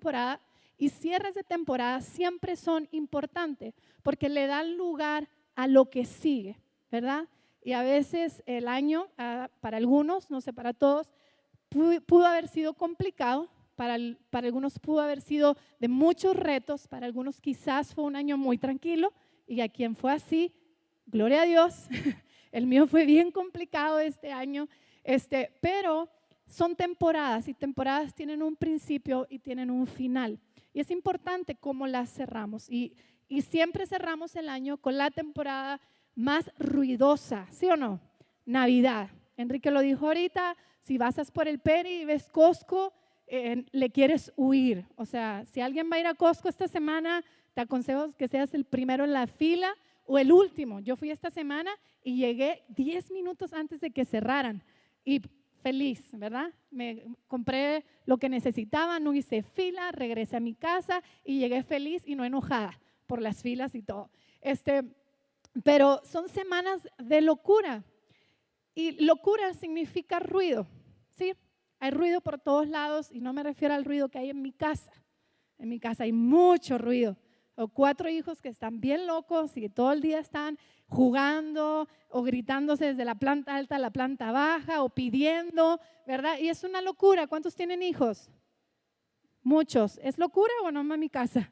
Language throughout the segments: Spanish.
temporada y cierres de temporada siempre son importantes porque le dan lugar a lo que sigue, ¿verdad? Y a veces el año, para algunos, no sé, para todos, pudo haber sido complicado, para algunos pudo haber sido de muchos retos, para algunos quizás fue un año muy tranquilo y a quien fue así, gloria a Dios, el mío fue bien complicado este año, pero son temporadas y temporadas tienen un principio y tienen un final y es importante cómo las cerramos y siempre cerramos el año con la temporada más ruidosa, ¿sí o no? Navidad. Enrique lo dijo ahorita, si pasas por el Peri y ves Costco, le quieres huir. O sea, si alguien va a ir a Costco esta semana, te aconsejo que seas el primero en la fila o el último. Yo fui esta semana y llegué 10 minutos antes de que cerraran y feliz, ¿verdad? Me compré lo que necesitaba, no hice fila, regresé a mi casa y llegué feliz y no enojada por las filas y todo. Pero son semanas de locura y locura significa ruido, ¿sí? Hay ruido por todos lados y no me refiero al ruido que hay en mi casa. En mi casa hay mucho ruido. O 4 hijos que están bien locos y que todo el día están jugando o gritándose desde la planta alta a la planta baja o pidiendo, ¿verdad? Y es una locura. ¿Cuántos tienen hijos? Muchos. ¿Es locura o no en mi casa?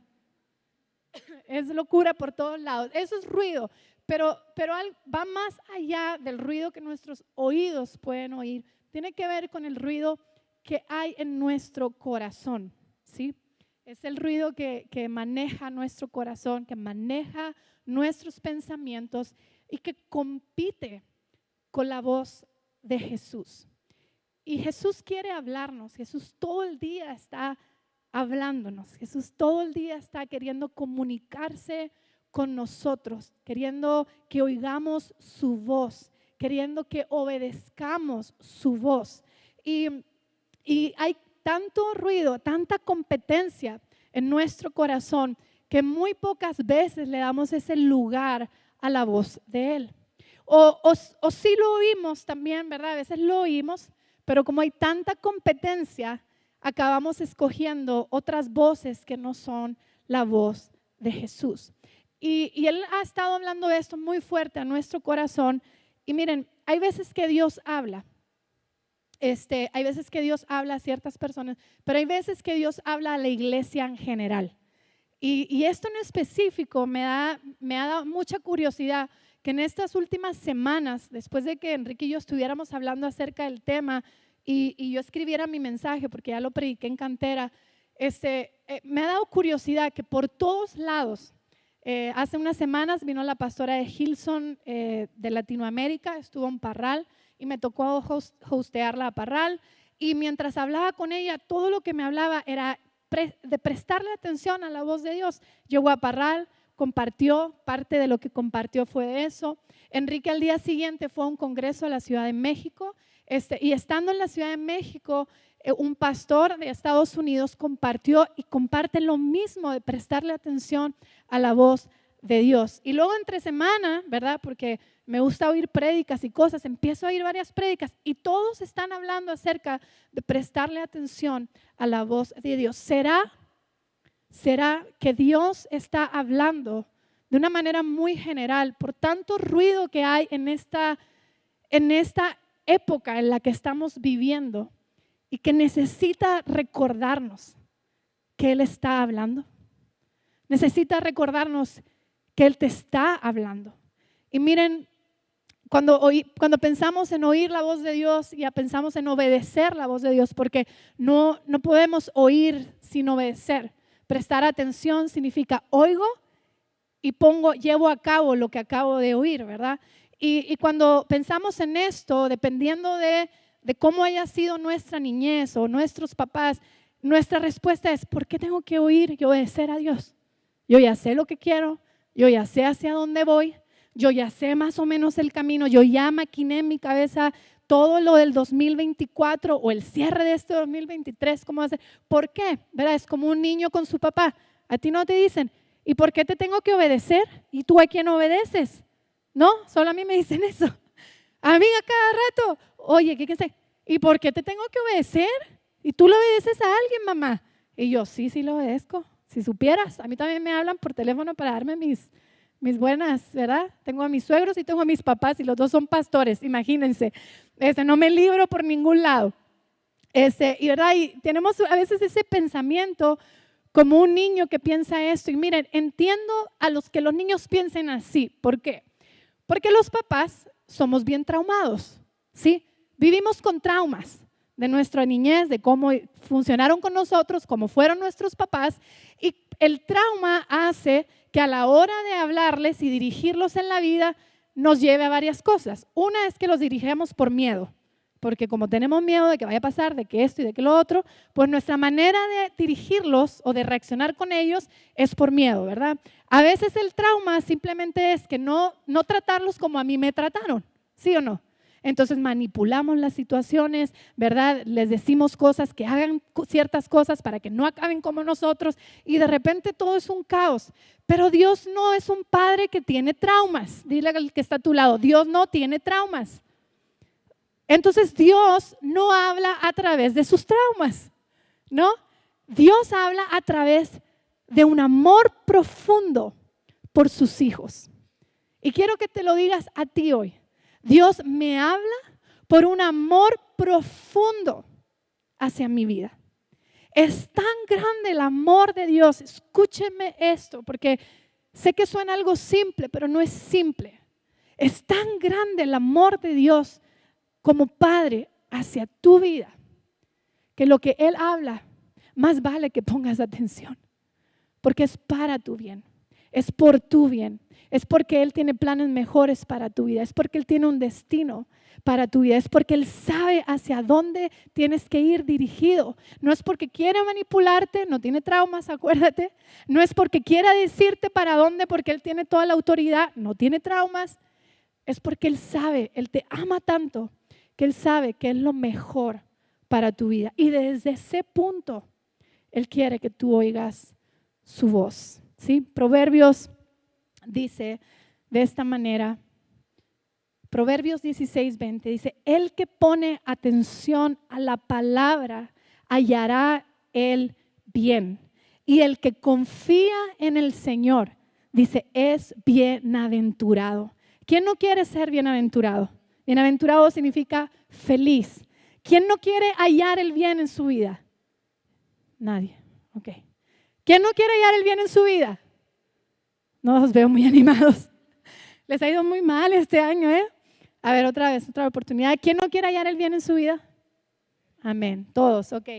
Es locura por todos lados. Eso es ruido, pero va más allá del ruido que nuestros oídos pueden oír. Tiene que ver con el ruido que hay en nuestro corazón, ¿sí? Es el ruido que maneja nuestro corazón, que maneja nuestros pensamientos y que compite con la voz de Jesús. Y Jesús quiere hablarnos. Jesús todo el día está hablándonos. Jesús todo el día está queriendo comunicarse con nosotros, queriendo que oigamos su voz, queriendo que obedezcamos su voz. Y hay tanto ruido, tanta competencia en nuestro corazón que muy pocas veces le damos ese lugar a la voz de Él. O sí lo oímos también, ¿verdad? A veces lo oímos, pero como hay tanta competencia, acabamos escogiendo otras voces que no son la voz de Jesús. Y Él ha estado hablando de esto muy fuerte a nuestro corazón. Y miren, hay veces que Dios habla. Hay veces que Dios habla a ciertas personas, pero hay veces que Dios habla a la iglesia en general. Y esto en específico me ha dado mucha curiosidad que en estas últimas semanas, después de que Enrique y yo estuviéramos hablando acerca del tema y yo escribiera mi mensaje, porque ya lo prediqué en Cantera, me ha dado curiosidad que por todos lados, hace unas semanas vino la pastora de Hillsong de Latinoamérica, estuvo en Parral y me tocó hostearla a Parral y mientras hablaba con ella, todo lo que me hablaba era de prestarle atención a la voz de Dios. Llegó a Parral, compartió, parte de lo que compartió fue eso. Enrique al día siguiente fue a un congreso a la Ciudad de México y estando en la Ciudad de México, un pastor de Estados Unidos compartió y comparte lo mismo de prestarle atención a la voz de Dios. Y luego entre semana, ¿verdad? Porque me gusta oír prédicas y cosas, empiezo a oír varias prédicas y todos están hablando acerca de prestarle atención a la voz de Dios. ¿Será que Dios está hablando de una manera muy general por tanto ruido que hay en esta época en la que estamos viviendo y que necesita recordarnos que Él está hablando? Necesita recordarnos que Él te está hablando. Y miren, cuando pensamos en oír la voz de Dios, ya pensamos en obedecer la voz de Dios, porque no podemos oír sin obedecer. Prestar atención significa oigo y llevo a cabo lo que acabo de oír, ¿verdad? Y cuando pensamos en esto, dependiendo de cómo haya sido nuestra niñez o nuestros papás, nuestra respuesta es: ¿por qué tengo que oír y obedecer a Dios? Yo ya sé lo que quiero, yo ya sé hacia dónde voy, yo ya sé más o menos el camino, yo ya maquiné en mi cabeza todo lo del 2024 o el cierre de este 2023, ¿cómo va a ser? ¿Por qué? ¿Verdad? Es como un niño con su papá. A ti no te dicen: ¿y por qué te tengo que obedecer? ¿Y tú a quién obedeces? No, solo a mí me dicen eso. A mí a cada rato: oye, ¿qué sé? ¿Y por qué te tengo que obedecer? ¿Y tú le obedeces a alguien, mamá? Y yo, sí, sí lo obedezco. Si supieras, a mí también me hablan por teléfono para darme mis buenas, ¿verdad? Tengo a mis suegros y tengo a mis papás y los dos son pastores, imagínense. No me libro por ningún lado. Y verdad, y tenemos a veces ese pensamiento como un niño que piensa esto. Y miren, entiendo a los que los niños piensen así. ¿Por qué? Porque los papás somos bien traumados, ¿sí? Vivimos con traumas de nuestra niñez, de cómo funcionaron con nosotros, cómo fueron nuestros papás. Y el trauma hace que a la hora de hablarles y dirigirlos en la vida nos lleve a varias cosas. Una es que los dirigimos por miedo. Porque como tenemos miedo de que vaya a pasar, de que esto y de que lo otro, pues nuestra manera de dirigirlos o de reaccionar con ellos es por miedo, ¿verdad? A veces el trauma simplemente es que no tratarlos como a mí me trataron, ¿sí o no? Entonces manipulamos las situaciones, ¿verdad? Les decimos cosas, que hagan ciertas cosas para que no acaben como nosotros y de repente todo es un caos. Pero Dios no es un padre que tiene traumas. Dile al que está a tu lado, Dios no tiene traumas. Entonces Dios no habla a través de sus traumas, ¿no? Dios habla a través de un amor profundo por sus hijos. Y quiero que te lo digas a ti hoy. Dios me habla por un amor profundo hacia mi vida. Es tan grande el amor de Dios. Escúcheme esto, porque sé que suena algo simple, pero no es simple. Es tan grande el amor de Dios como padre hacia tu vida, que lo que Él habla, más vale que pongas atención, porque es para tu bien, es por tu bien, es porque Él tiene planes mejores para tu vida, es porque Él tiene un destino para tu vida, es porque Él sabe hacia dónde tienes que ir dirigido. No es porque quiera manipularte, no tiene traumas, acuérdate. No es porque quiera decirte para dónde, porque Él tiene toda la autoridad, no tiene traumas. Es porque Él sabe, Él te ama tanto, que Él sabe que es lo mejor para tu vida. Y desde ese punto, Él quiere que tú oigas su voz, ¿sí? Proverbios dice de esta manera, Proverbios 16:20, dice, el que pone atención a la palabra, hallará el bien. Y el que confía en el Señor, dice, es bienaventurado. ¿Quién no quiere ser bienaventurado? Bienaventurado significa feliz. ¿Quién no quiere hallar el bien en su vida? Nadie. Ok. ¿Quién no quiere hallar el bien en su vida? No los veo muy animados. Les ha ido muy mal este año, ¿eh? A ver, otra vez, otra oportunidad. ¿Quién no quiere hallar el bien en su vida? Amén. Todos, ok.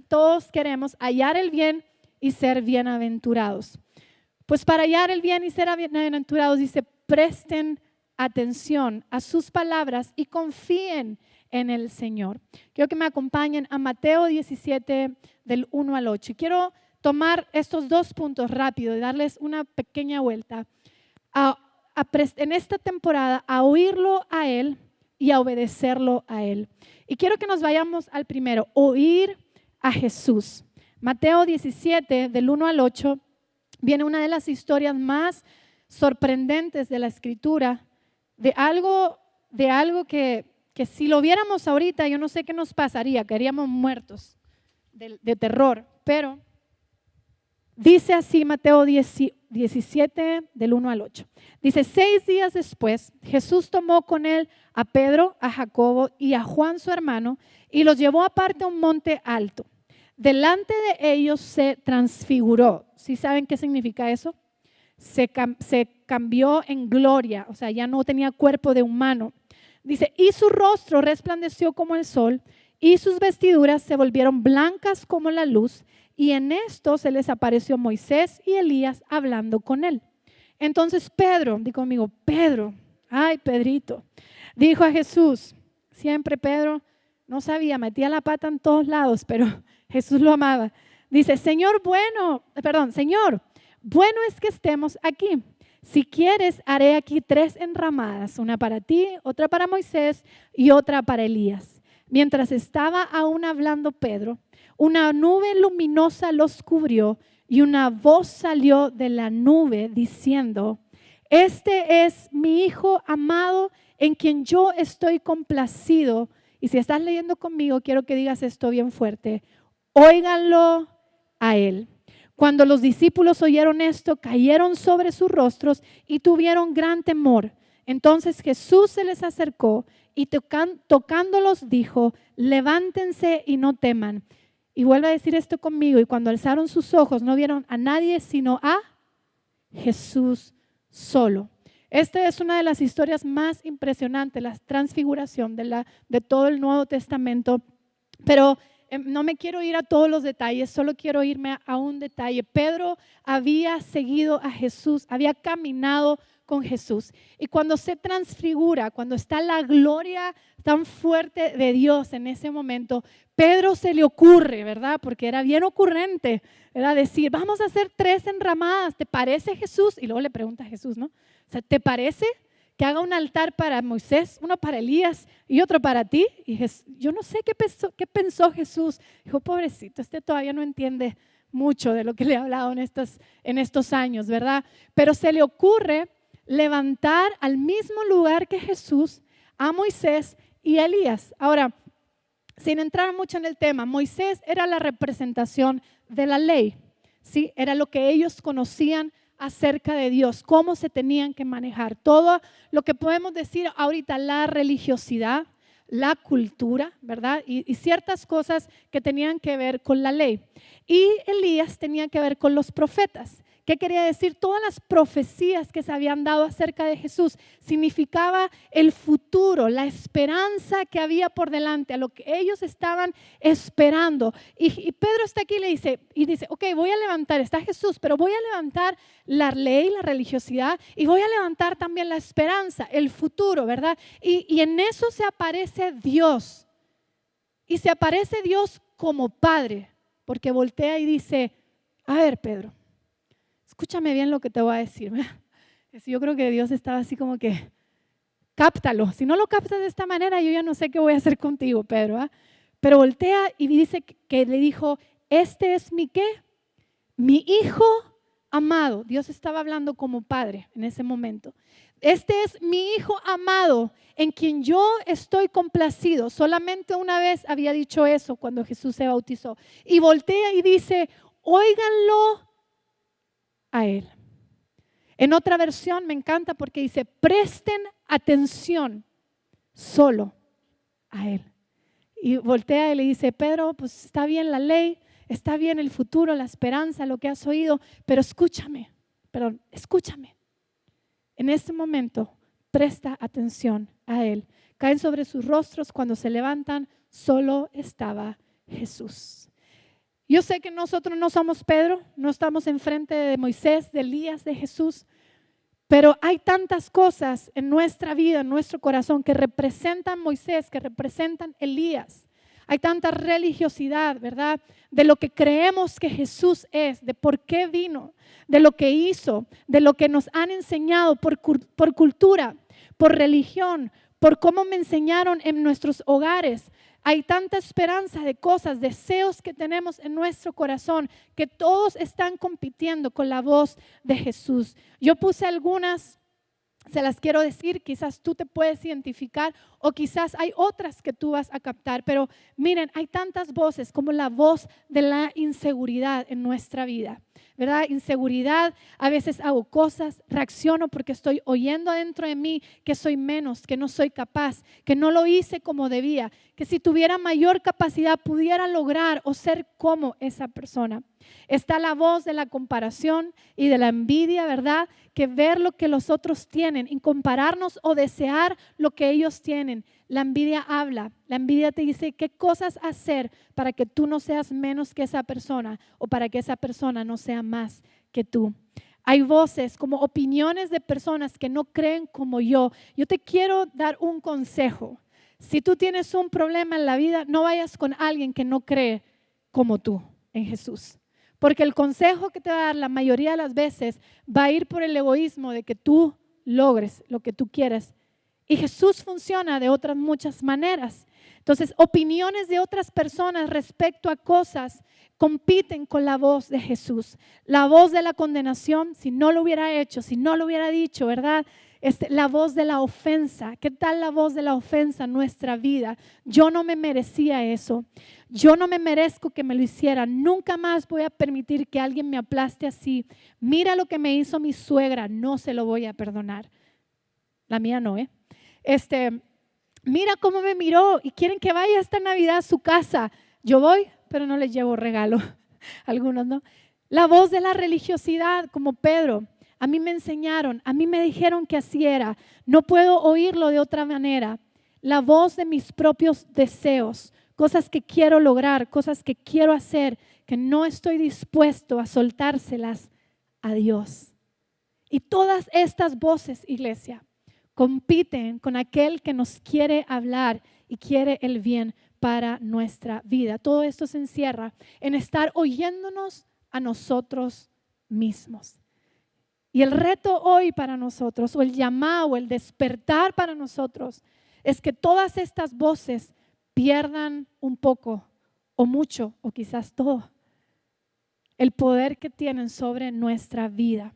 Todos queremos hallar el bien y ser bienaventurados. Pues para hallar el bien y ser bienaventurados, dice, presten atención a sus palabras y confíen en el Señor. Quiero que me acompañen a Mateo 17 del 1 al 8. Y quiero tomar estos dos puntos rápido y darles una pequeña vuelta en esta temporada a oírlo a Él y a obedecerlo a Él. Y quiero que nos vayamos al primero, oír a Jesús. Mateo 17 del 1 al 8 viene una de las historias más sorprendentes de la Escritura, de algo que si lo viéramos ahorita, yo no sé qué nos pasaría, quedaríamos muertos de terror. Pero dice así Mateo 17 del 1 al 8. Dice, 6 días después, Jesús tomó con él a Pedro, a Jacobo y a Juan su hermano y los llevó aparte a un monte alto. Delante de ellos se transfiguró. ¿Sí saben qué significa eso? Se cambió en gloria, o sea, ya no tenía cuerpo de humano. Dice, y su rostro resplandeció como el sol y sus vestiduras se volvieron blancas como la luz, y en esto se les apareció Moisés y Elías hablando con él. Entonces Pedro, di conmigo, Pedro, ay Pedrito, dijo a Jesús, siempre Pedro no sabía, metía la pata en todos lados, pero Jesús lo amaba. Dice, Señor, bueno es que estemos aquí. Si quieres, haré aquí 3 enramadas, una para ti, otra para Moisés y otra para Elías. Mientras estaba aún hablando Pedro, una nube luminosa los cubrió y una voz salió de la nube diciendo, este es mi Hijo amado en quien yo estoy complacido. Y si estás leyendo conmigo, quiero que digas esto bien fuerte, óiganlo a él. Cuando los discípulos oyeron esto, cayeron sobre sus rostros y tuvieron gran temor. Entonces Jesús se les acercó y tocándolos dijo, levántense y no teman. Y vuelve a decir esto conmigo, y cuando alzaron sus ojos no vieron a nadie sino a Jesús solo. Esta es una de las historias más impresionantes, la transfiguración de todo el Nuevo Testamento, pero no me quiero ir a todos los detalles, solo quiero irme a un detalle. Pedro había seguido a Jesús, había caminado con Jesús. Y cuando se transfigura, cuando está la gloria tan fuerte de Dios en ese momento, Pedro se le ocurre, ¿verdad? Porque era bien ocurrente, era decir, vamos a hacer 3 enramadas, ¿te parece, Jesús? Y luego le pregunta a Jesús, ¿no? O sea, ¿te parece que haga un altar para Moisés, uno para Elías y otro para ti? Y yo no sé qué pensó Jesús. Dijo, pobrecito, todavía no entiende mucho de lo que le he hablado en estos años, ¿verdad? Pero se le ocurre levantar al mismo lugar que Jesús a Moisés y a Elías. Ahora, sin entrar mucho en el tema, Moisés era la representación de la ley, ¿sí? Era lo que ellos conocían acerca de Dios, cómo se tenían que manejar. Todo lo que podemos decir ahorita, la religiosidad, la cultura, ¿verdad? Y ciertas cosas que tenían que ver con la ley. Y Elías tenía que ver con los profetas. ¿Qué quería decir? Todas las profecías que se habían dado acerca de Jesús significaba el futuro, la esperanza que había por delante, a lo que ellos estaban esperando. Y Pedro está aquí y dice, ok, voy a levantar, está Jesús, pero voy a levantar la ley, la religiosidad, y voy a levantar también la esperanza, el futuro, ¿verdad? Y en eso se aparece Dios. Y se aparece Dios como Padre, porque voltea y dice, a ver, Pedro, escúchame bien lo que te voy a decir. Yo creo que Dios estaba así como que, cáptalo. Si no lo captas de esta manera, yo ya no sé qué voy a hacer contigo, Pedro. ¿Eh? Pero voltea y dice que le dijo, este es mi ¿qué? Mi hijo amado. Dios estaba hablando como padre en ese momento. Este es mi hijo amado en quien yo estoy complacido. Solamente una vez había dicho eso cuando Jesús se bautizó. Y voltea y dice, óiganlo a él. En otra versión me encanta porque dice, presten atención solo a él. Y voltea y le dice, Pedro, pues está bien la ley, está bien el futuro, la esperanza, lo que has oído, pero escúchame. En este momento, presta atención a él. Caen sobre sus rostros, cuando se levantan, solo estaba Jesús. Yo sé que nosotros no somos Pedro, no estamos enfrente de Moisés, de Elías, de Jesús, pero hay tantas cosas en nuestra vida, en nuestro corazón, que representan Moisés, que representan Elías. Hay tanta religiosidad, ¿verdad? De lo que creemos que Jesús es, de por qué vino, de lo que hizo, de lo que nos han enseñado por cultura, por religión, por cómo me enseñaron en nuestros hogares. Hay tanta esperanza de cosas, deseos que tenemos en nuestro corazón, que todos están compitiendo con la voz de Jesús. Yo puse algunas, se las quiero decir, quizás tú te puedes identificar o quizás hay otras que tú vas a captar, pero miren, hay tantas voces como la voz de la inseguridad en nuestra vida, ¿verdad? Inseguridad, a veces hago cosas, reacciono porque estoy oyendo adentro de mí que soy menos, que no soy capaz, que no lo hice como debía, que si tuviera mayor capacidad pudiera lograr o ser como esa persona. Está la voz de la comparación y de la envidia, ¿verdad? Que ver lo que los otros tienen y compararnos o desear lo que ellos tienen. La envidia habla, la envidia te dice qué cosas hacer para que tú no seas menos que esa persona o para que esa persona no sea más que tú. Hay voces como opiniones de personas que no creen como yo. Yo te quiero dar un consejo. Si tú tienes un problema en la vida, no vayas con alguien que no cree como tú en Jesús. Porque el consejo que te va a dar la mayoría de las veces va a ir por el egoísmo de que tú logres lo que tú quieres. Y Jesús funciona de otras muchas maneras. Entonces, opiniones de otras personas respecto a cosas compiten con la voz de Jesús. La voz de la condenación, si no lo hubiera hecho, si no lo hubiera dicho, ¿verdad? La voz de la ofensa. ¿Qué tal la voz de la ofensa en nuestra vida? Yo no me merecía eso. Yo no me merezco que me lo hicieran. Nunca más voy a permitir que alguien me aplaste así. Mira lo que me hizo mi suegra. No se lo voy a perdonar. La mía no, ¿eh? Mira cómo me miró y quieren que vaya esta Navidad a su casa. Yo voy, pero no les llevo regalo. Algunos no. La voz de la religiosidad, como Pedro. A mí me enseñaron, a mí me dijeron que así era. No puedo oírlo de otra manera. La voz de mis propios deseos, cosas que quiero lograr, cosas que quiero hacer, que no estoy dispuesto a soltárselas a Dios. Y todas estas voces, iglesia, compiten con aquel que nos quiere hablar y quiere el bien para nuestra vida. Todo esto se encierra en estar oyéndonos a nosotros mismos. Y el reto hoy para nosotros, o el llamado, o el despertar para nosotros, es que todas estas voces pierdan un poco, o mucho, o quizás todo, el poder que tienen sobre nuestra vida.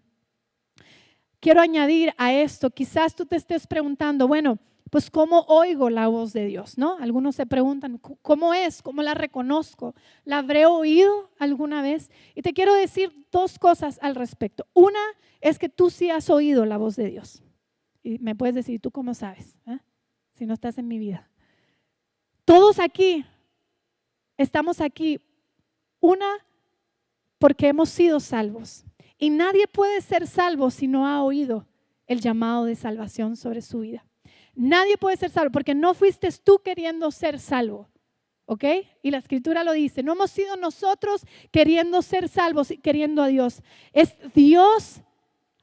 Quiero añadir a esto, quizás tú te estés preguntando, bueno, pues ¿cómo oigo la voz de Dios? ¿No? Algunos se preguntan, ¿cómo es? ¿Cómo la reconozco? ¿La habré oído alguna vez? Y te quiero decir dos cosas al respecto. Una es que tú sí has oído la voz de Dios. Y me puedes decir, ¿tú cómo sabes? Si no estás en mi vida. Todos aquí, estamos aquí, porque hemos sido salvos. Y nadie puede ser salvo si no ha oído el llamado de salvación sobre su vida. Nadie puede ser salvo porque no fuiste tú queriendo ser salvo, ¿ok? Y la Escritura lo dice, no hemos sido nosotros queriendo ser salvos y queriendo a Dios. Es Dios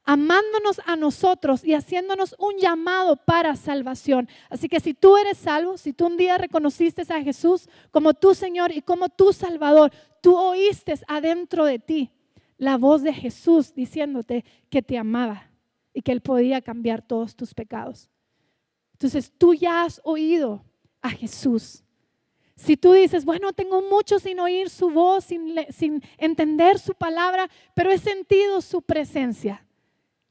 amándonos a nosotros y haciéndonos un llamado para salvación. Así que si tú eres salvo, si tú un día reconociste a Jesús como tu Señor y como tu Salvador, tú oíste adentro de ti la voz de Jesús diciéndote que te amaba y que Él podía cambiar todos tus pecados. Entonces tú ya has oído a Jesús. Si tú dices, bueno, tengo mucho sin oír su voz, sin entender su palabra, pero he sentido su presencia.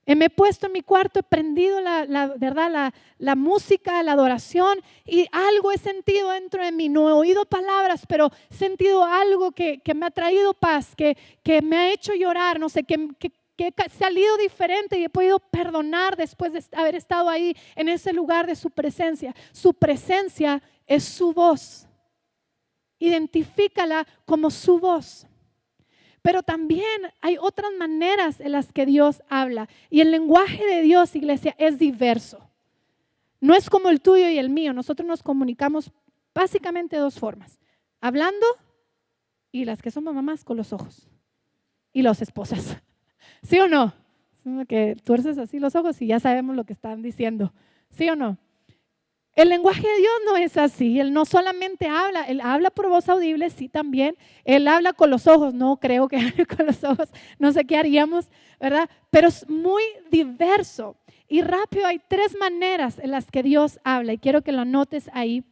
Me he puesto en mi cuarto, he prendido la música, la adoración y algo he sentido dentro de mí. No he oído palabras, pero he sentido algo que me ha traído paz, que me ha hecho llorar, no sé, que he salido diferente y he podido perdonar después de haber estado ahí en ese lugar de su presencia. Su presencia es su voz. Identifícala como su voz. Pero también hay otras maneras en las que Dios habla. Y el lenguaje de Dios, iglesia, es diverso. No es como el tuyo y el mío. Nosotros nos comunicamos básicamente de dos formas. Hablando y las que somos mamás con los ojos. Y las esposas. ¿Sí o no? Que tuerces así los ojos y ya sabemos lo que están diciendo. ¿Sí o no? El lenguaje de Dios no es así. Él no solamente habla, Él habla por voz audible, sí también. Él habla con los ojos, no creo que hable con los ojos, no sé qué haríamos, ¿verdad? Pero es muy diverso. Y rápido, hay tres maneras en las que Dios habla y quiero que lo anotes ahí.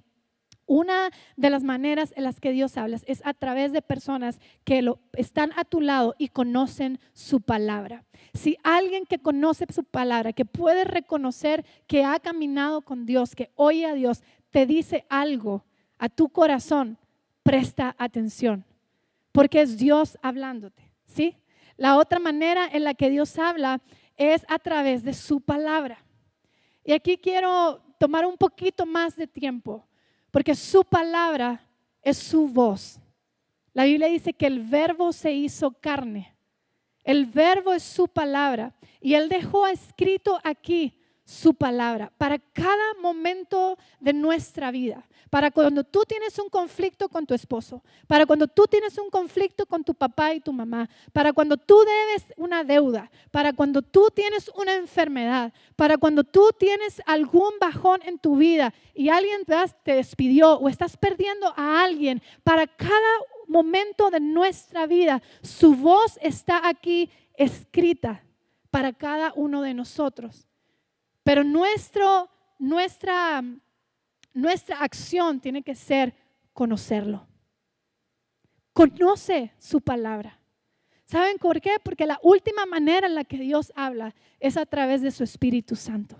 Una de las maneras en las que Dios habla es a través de personas que están a tu lado y conocen su palabra. Si alguien que conoce su palabra, que puede reconocer que ha caminado con Dios, que oye a Dios, te dice algo a tu corazón, presta atención, porque es Dios hablándote, ¿sí? La otra manera en la que Dios habla es a través de su palabra. Y aquí quiero tomar un poquito más de tiempo, porque su palabra es su voz. La Biblia dice que el verbo se hizo carne. El verbo es su palabra. Y Él dejó escrito aquí su palabra para cada momento de nuestra vida. Para cuando tú tienes un conflicto con tu esposo. Para cuando tú tienes un conflicto con tu papá y tu mamá. Para cuando tú debes una deuda. Para cuando tú tienes una enfermedad. Para cuando tú tienes algún bajón en tu vida y alguien te despidió o estás perdiendo a alguien. Para cada momento de nuestra vida, su voz está aquí escrita para cada uno de nosotros. Pero nuestra acción tiene que ser conocerlo. Conoce su palabra. ¿Saben por qué? Porque la última manera en la que Dios habla es a través de su Espíritu Santo.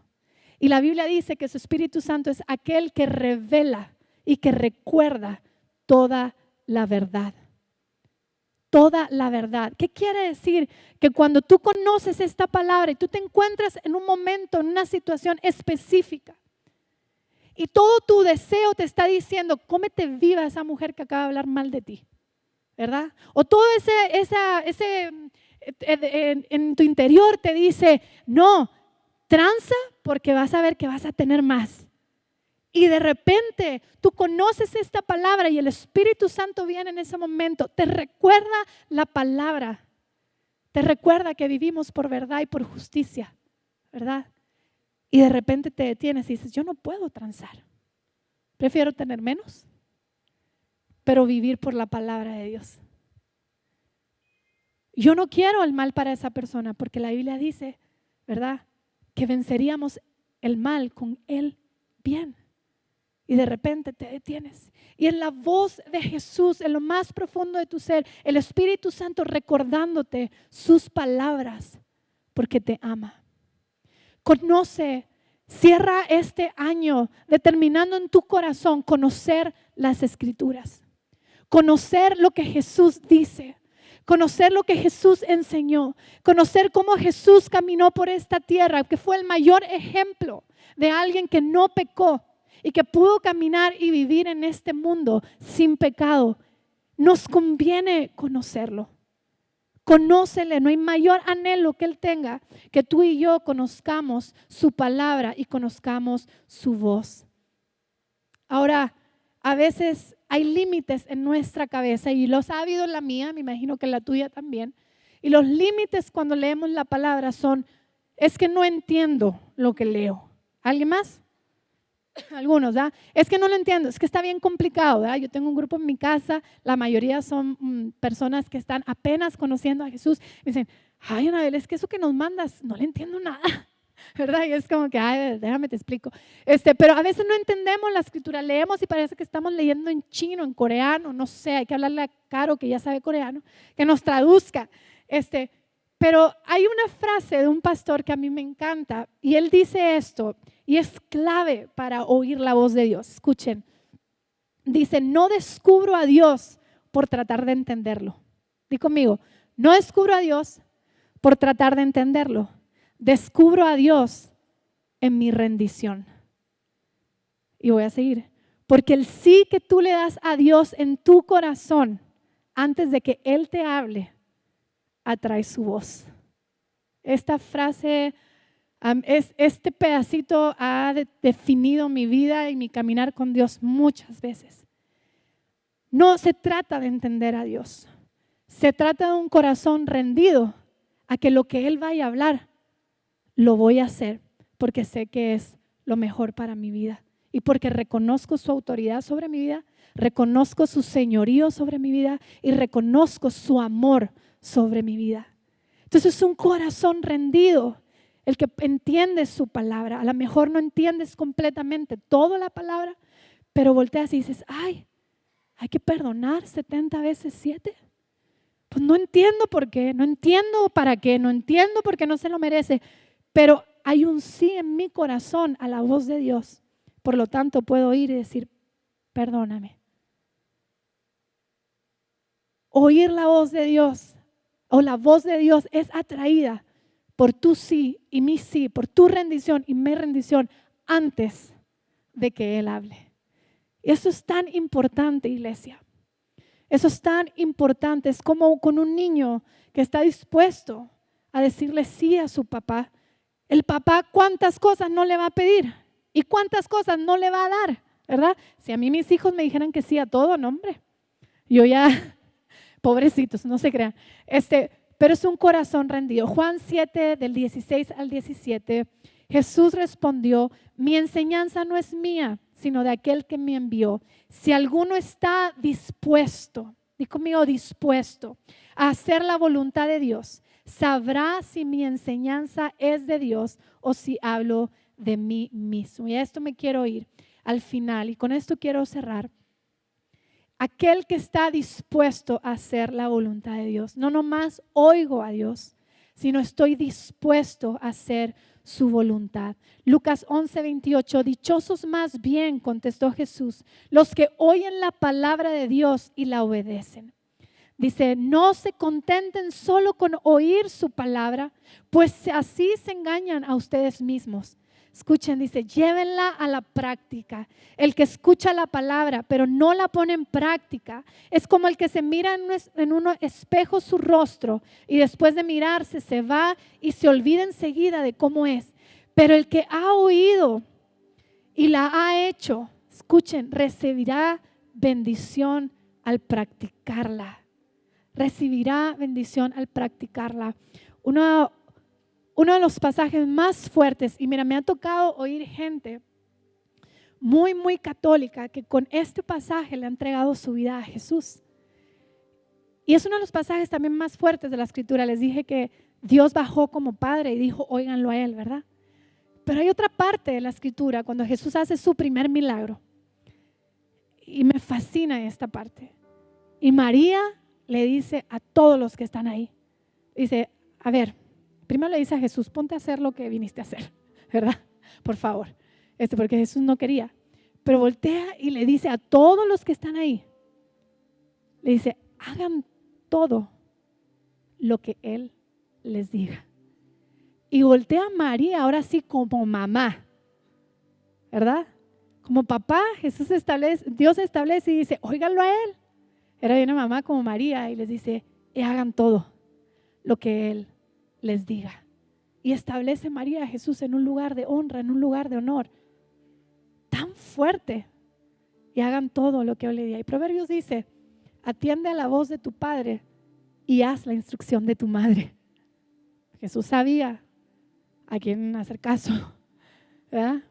Y la Biblia dice que su Espíritu Santo es aquel que revela y que recuerda toda la verdad. Toda la verdad. ¿Qué quiere decir? Que cuando tú conoces esta palabra y tú te encuentras en un momento, en una situación específica, y todo tu deseo te está diciendo, cómete viva esa mujer que acaba de hablar mal de ti, ¿verdad? O todo ese en tu interior te dice, no, tranza porque vas a ver que vas a tener más. Y de repente tú conoces esta palabra y el Espíritu Santo viene en ese momento, te recuerda la palabra, te recuerda que vivimos por verdad y por justicia, ¿verdad? Y de repente te detienes y dices, yo no puedo transar, prefiero tener menos, pero vivir por la palabra de Dios. Yo no quiero el mal para esa persona porque la Biblia dice, ¿verdad?, que venceríamos el mal con el bien. Y de repente te detienes. Y en la voz de Jesús, en lo más profundo de tu ser, el Espíritu Santo recordándote sus palabras porque te ama. Conoce, cierra este año determinando en tu corazón conocer las Escrituras. Conocer lo que Jesús dice. Conocer lo que Jesús enseñó, conocer cómo Jesús caminó por esta tierra, que fue el mayor ejemplo de alguien que no pecó y que pudo caminar y vivir en este mundo sin pecado. Nos conviene conocerlo. Conócele, no hay mayor anhelo que Él tenga que tú y yo conozcamos su palabra y conozcamos su voz. Ahora, a veces hay límites en nuestra cabeza y los ha habido en la mía, me imagino que en la tuya también. Y los límites cuando leemos la palabra es que no entiendo lo que leo. ¿Alguien más? Algunos, ¿verdad? Es que no lo entiendo, es que está bien complicado, ¿verdad? Yo tengo un grupo en mi casa, la mayoría son personas que están apenas conociendo a Jesús. Me dicen, ay, Anabel, es que eso que nos mandas, no le entiendo nada. ¿Verdad? Y es como que, ay, déjame te explico. Pero a veces no entendemos la escritura, leemos y parece que estamos leyendo en chino, en coreano, no sé, hay que hablarle a Caro que ya sabe coreano, que nos traduzca. Pero hay una frase de un pastor que a mí me encanta y él dice esto y es clave para oír la voz de Dios. Escuchen, dice, no descubro a Dios por tratar de entenderlo. Di conmigo, no descubro a Dios por tratar de entenderlo. Descubro a Dios en mi rendición. Y voy a seguir. Porque el sí que tú le das a Dios en tu corazón antes de que Él te hable, atrae su voz. Esta frase, este pedacito ha definido mi vida y mi caminar con Dios muchas veces. No se trata de entender a Dios. Se trata de un corazón rendido a que lo que Él vaya a hablar lo voy a hacer porque sé que es lo mejor para mi vida y porque reconozco su autoridad sobre mi vida, reconozco su señorío sobre mi vida y reconozco su amor sobre mi vida. Entonces es un corazón rendido, el que entiende su palabra. A lo mejor no entiendes completamente toda la palabra, pero volteas y dices, ay, hay que perdonar 70 veces 7. Pues no entiendo por qué, no entiendo para qué, no entiendo por qué no se lo merece. Pero hay un sí en mi corazón a la voz de Dios. Por lo tanto, puedo oír y decir, perdóname. Oír la voz de Dios o la voz de Dios es atraída por tu sí y mi sí, por tu rendición y mi rendición antes de que Él hable. Y eso es tan importante, iglesia. Eso es tan importante. Es como con un niño que está dispuesto a decirle sí a su papá. El papá cuántas cosas no le va a pedir y cuántas cosas no le va a dar, ¿verdad? Si a mí mis hijos me dijeran que sí a todo, no, hombre, yo ya, pobrecitos, no se crean. Pero es un corazón rendido. Juan 7, del 16 al 17, Jesús respondió, mi enseñanza no es mía, sino de aquel que me envió. Si alguno está dispuesto, di conmigo dispuesto, a hacer la voluntad de Dios, sabrá si mi enseñanza es de Dios o si hablo de mí mismo. Y a esto me quiero ir al final y con esto quiero cerrar. Aquel que está dispuesto a hacer la voluntad de Dios. No nomás oigo a Dios, sino estoy dispuesto a hacer su voluntad. Lucas 11:28, dichosos más bien, contestó Jesús, los que oyen la palabra de Dios y la obedecen. Dice, no se contenten solo con oír su palabra, pues así se engañan a ustedes mismos. Escuchen, dice, llévenla a la práctica. El que escucha la palabra, pero no la pone en práctica, es como el que se mira en un espejo su rostro y después de mirarse se va y se olvida enseguida de cómo es. Pero el que ha oído y la ha hecho, escuchen, recibirá bendición al practicarla. Recibirá bendición al practicarla. Uno de los pasajes más fuertes, y mira, me ha tocado oír gente muy, muy católica que con este pasaje le ha entregado su vida a Jesús. Y es uno de los pasajes también más fuertes de la Escritura. Les dije que Dios bajó como Padre y dijo, óiganlo a Él, ¿verdad? Pero hay otra parte de la Escritura cuando Jesús hace su primer milagro. Y me fascina esta parte. Y María le dice a todos los que están ahí, dice, a ver, primero le dice a Jesús, ponte a hacer lo que viniste a hacer, ¿verdad? Por favor, porque Jesús no quería. Pero voltea y le dice a todos los que están ahí, le dice, hagan todo lo que Él les diga. Y voltea a María ahora sí como mamá, ¿verdad? Como papá, Dios establece y dice, óiganlo a Él. Era una mamá como María y les dice, hagan todo lo que Él les diga. Y establece María a Jesús en un lugar de honra, en un lugar de honor. Tan fuerte. Y hagan todo lo que Él le diga. Y Proverbios dice, atiende a la voz de tu padre y haz la instrucción de tu madre. Jesús sabía a quién hacer caso, ¿verdad?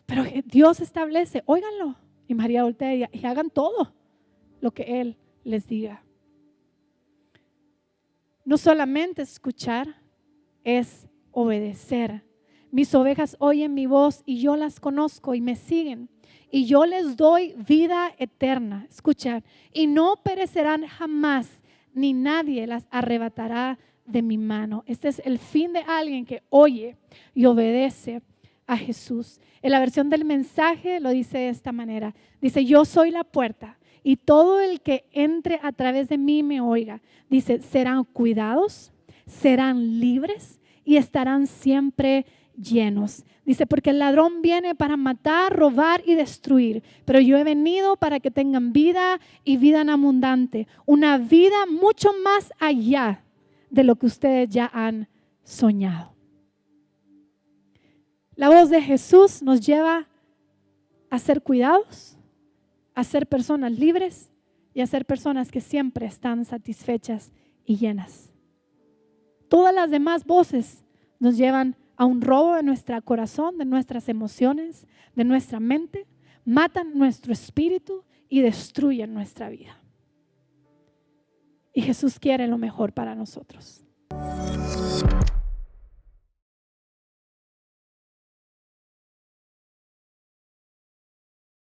Pero Dios establece, óiganlo. Y María voltea y hagan todo lo que Él les diga. No solamente escuchar, es obedecer. Mis ovejas oyen mi voz y yo las conozco y me siguen. Y yo les doy vida eterna. Escuchen, y no perecerán jamás, ni nadie las arrebatará de mi mano. Este es el fin de alguien que oye y obedece a Jesús. En la versión del Mensaje lo dice de esta manera. Dice, yo soy la puerta y todo el que entre a través de mí me oiga. Dice, serán cuidados, serán libres y estarán siempre llenos. Dice, porque el ladrón viene para matar, robar y destruir, pero yo he venido para que tengan vida y vida en abundante, una vida mucho más allá de lo que ustedes ya han soñado. La voz de Jesús nos lleva a ser cuidados, a ser personas libres y a ser personas que siempre están satisfechas y llenas. Todas las demás voces nos llevan a un robo de nuestro corazón, de nuestras emociones, de nuestra mente, matan nuestro espíritu y destruyen nuestra vida. Y Jesús quiere lo mejor para nosotros.